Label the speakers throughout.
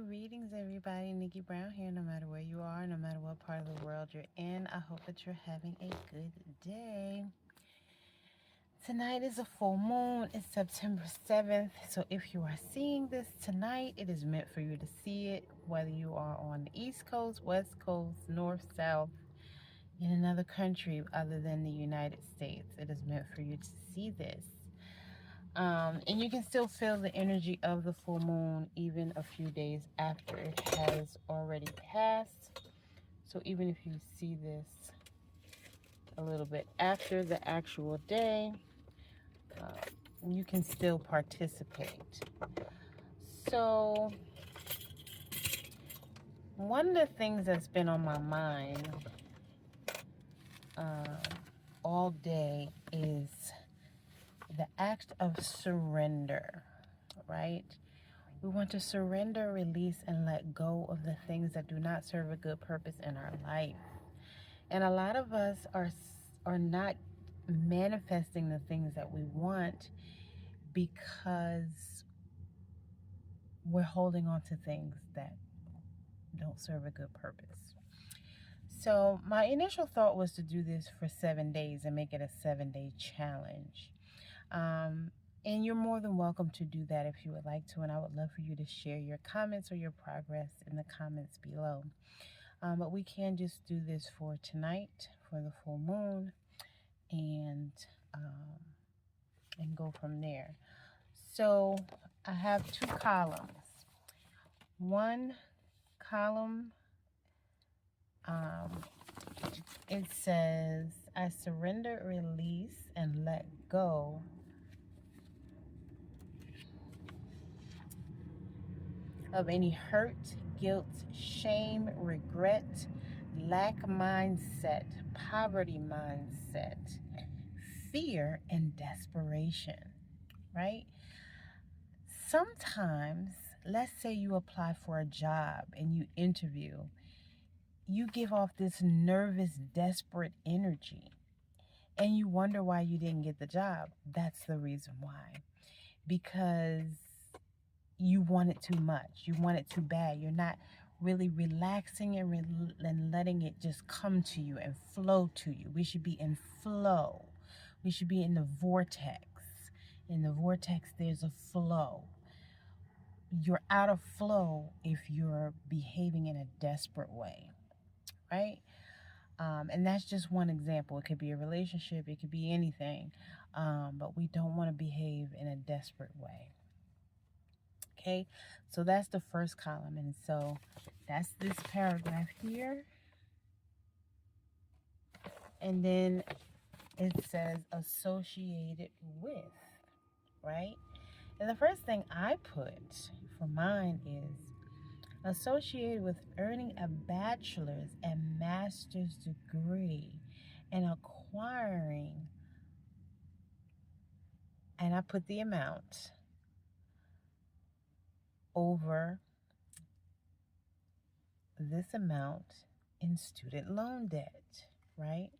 Speaker 1: Greetings, everybody. Nikki Brown here. No matter where you are, no matter what part of the world you're in, I hope that you're having a good day. Tonight is a full moon. It's September 7th. So if you are seeing this tonight, it is meant for you to see it, whether you are on the East Coast, West Coast, North, South, in another country other than the United States. It is meant for you to see this. And you can still feel the energy of the full moon even a few days after it has already passed. So even if you see this a little bit after the actual day, you can still participate. So one of the things that's been on my mind all day is the act of surrender, right? We want to surrender, release, and let go of the things that do not serve a good purpose in our life. And a lot of us are not manifesting the things that we want because we're holding on to things that don't serve a good purpose. So my initial thought was to do this for 7 days and make it a 7-day challenge. And you're more than welcome to do that if you would like to. And I would love for you to share your comments or your progress in the comments below. But we can just do this for tonight, for the full moon, and go from there. So I have 2 columns. One column, it says, I surrender, release, and let go of any hurt, guilt, shame, regret, lack mindset, poverty mindset, fear, and desperation, right? Sometimes, let's say you apply for a job and you interview, you give off this nervous, desperate energy, and you wonder why you didn't get the job. That's the reason why. Because you want it too much. You want it too bad. You're not really relaxing and letting it just come to you and flow to you. We should be in flow. We should be in the vortex. In the vortex, there's a flow. You're out of flow if you're behaving in a desperate way, right? And that's just one example. It could be a relationship. It could be anything. But we don't want to behave in a desperate way. Okay, so that's the first column. And so that's this paragraph here. And then it says associated with, right? And the first thing I put for mine is associated with earning a bachelor's and master's degree and acquiring, and I put the amount over this amount in student loan debt, right?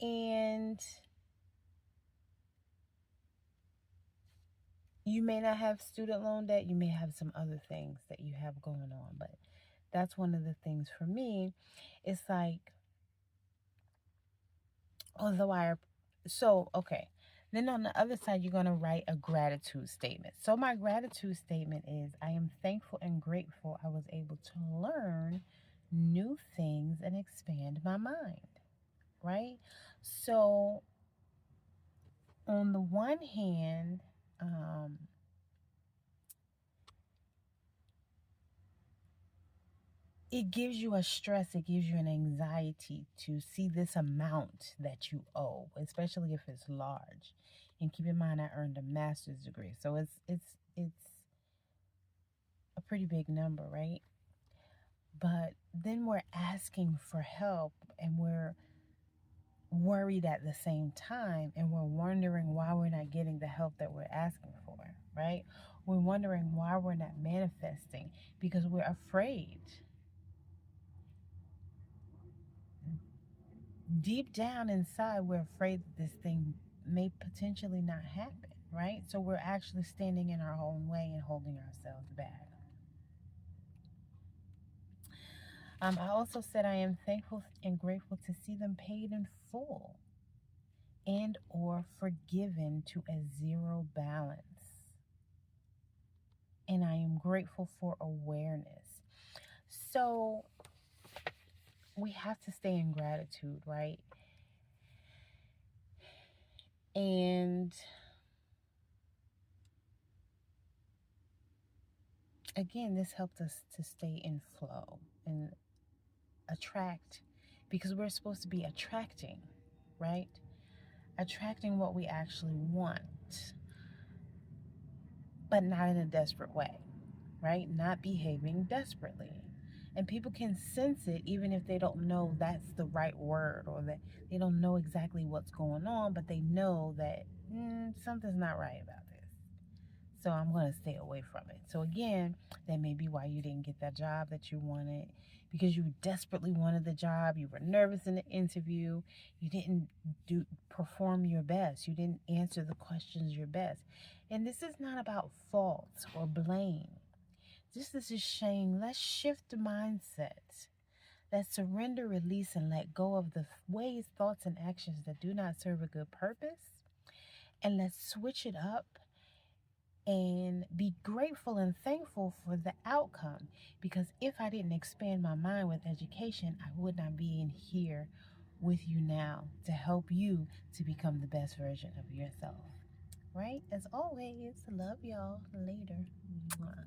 Speaker 1: And you may not have student loan debt. You may have some other things that you have going on. But that's one of the things for me. It's like, okay. Then on the other side, you're going to write a gratitude statement. So my gratitude statement is, I am thankful and grateful I was able to learn new things and expand my mind, right? So on the one hand, it gives you a stress, it gives you an anxiety to see this amount that you owe, especially if it's large. And keep in mind, I earned a master's degree, so it's a pretty big number, right? But then we're asking for help, and we're worried at the same time, and we're wondering why we're not getting the help that we're asking for, right? We're wondering why we're not manifesting because we're afraid. Deep down inside, we're afraid that this thing may potentially not happen, right? So we're actually standing in our own way and holding ourselves back. I also said I am thankful and grateful to see them paid in full and or forgiven to a zero balance. And I am grateful for awareness. So we have to stay in gratitude, right? And again, this helped us to stay in flow and attract, because we're supposed to be attracting, right? Attracting what we actually want, but not in a desperate way, right? Not behaving desperately. And people can sense it even if they don't know that's the right word, or that they don't know exactly what's going on, but they know that something's not right about this. So I'm going to stay away from it. So again, that may be why you didn't get that job that you wanted, because you desperately wanted the job. You were nervous in the interview. You didn't perform your best. You didn't answer the questions your best. And this is not about fault or blame. This is just saying, let's shift the mindset. Let's surrender, release, and let go of the ways, thoughts, and actions that do not serve a good purpose. And let's switch it up and be grateful and thankful for the outcome. Because if I didn't expand my mind with education, I would not be in here with you now to help you to become the best version of yourself. Right? As always, love y'all. Later. Mwah.